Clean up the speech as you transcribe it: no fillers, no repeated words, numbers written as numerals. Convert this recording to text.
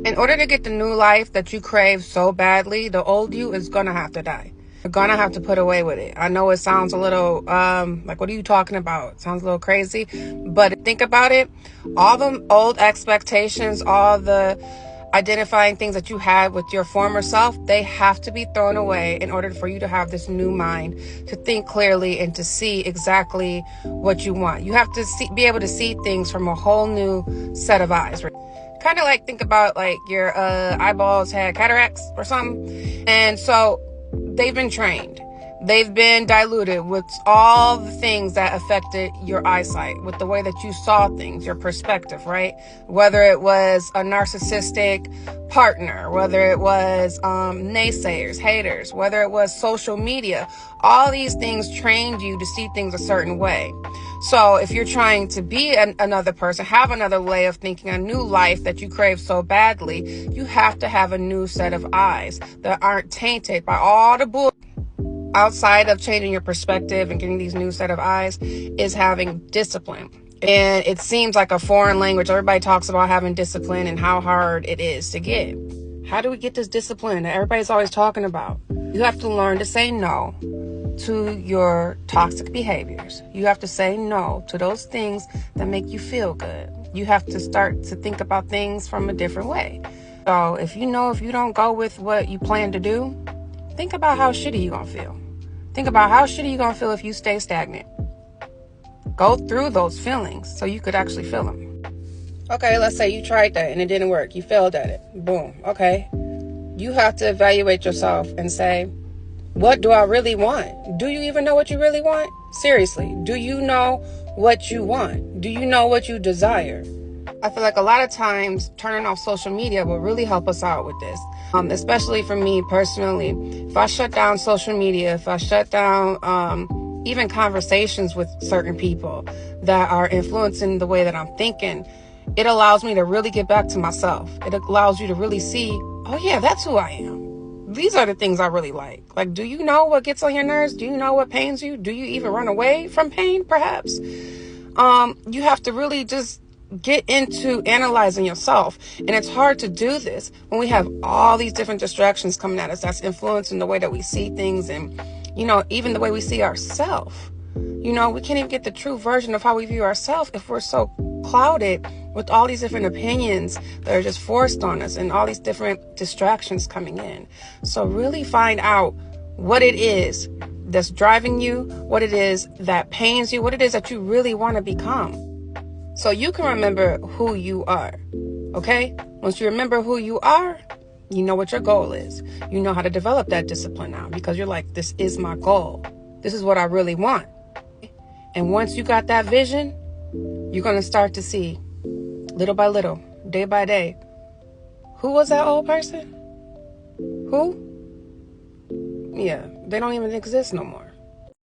In order to get the new life that you crave so badly, the old you is gonna have to die. You're gonna have to put away with it. I know it sounds a little like, what are you talking about? It sounds a little crazy, but think about it. All the old expectations, all the identifying things that you had with your former self, they have to be thrown away in order for you to have this new mind, to think clearly and to see exactly what you want. You have to be able to see things from a whole new set of eyes. Kind of like, think about like your eyeballs had cataracts or something, and so they've been trained. They've been diluted with all the things that affected your eyesight, with the way that you saw things, your perspective, right? Whether it was a narcissistic partner, whether it was naysayers, haters, whether it was social media, all these things trained you to see things a certain way. So if you're trying to be another person, have another way of thinking, a new life that you crave so badly, you have to have a new set of eyes that aren't tainted by all the bull. Outside of changing your perspective and getting these new set of eyes is having discipline. And it seems like a foreign language. Everybody talks about having discipline and how hard it is to get. How do we get this discipline that everybody's always talking about? You have to learn to say no to your toxic behaviors. You have to say no to those things that make you feel good. You have to start to think about things from a different way. So if you don't go with what you plan to do, think about how shitty you're gonna feel. Think about how shitty you're gonna feel if you stay stagnant. Go through those feelings so you could actually feel them. Okay, let's say you tried that and it didn't work. You failed at it. Boom. Okay. You have to evaluate yourself and say, what do I really want? Do you even know what you really want? Seriously, do you know what you want? Do you know what you desire? I feel like a lot of times turning off social media will really help us out with this. Especially for me personally, if I shut down social media, if I shut down even conversations with certain people that are influencing the way that I'm thinking, it allows me to really get back to myself. It allows you to really see, oh yeah, that's who I am. These are the things I really like. Like, do you know what gets on your nerves? Do you know what pains you? Do you even run away from pain, perhaps? You have to really just get into analyzing yourself. And it's hard to do this when we have all these different distractions coming at us that's influencing the way that we see things and, even the way we see ourselves. We can't even get the true version of how we view ourselves if we're so clouded with all these different opinions that are just forced on us and all these different distractions coming in. So really find out what it is that's driving you, what it is that pains you, what it is that you really want to become. So you can remember who you are, okay? Once you remember who you are, you know what your goal is. You know how to develop that discipline now because you're like, this is my goal. This is what I really want. And once you got that vision, you're going to start to see little by little, day by day, who was that old person? Who? Yeah, they don't even exist no more.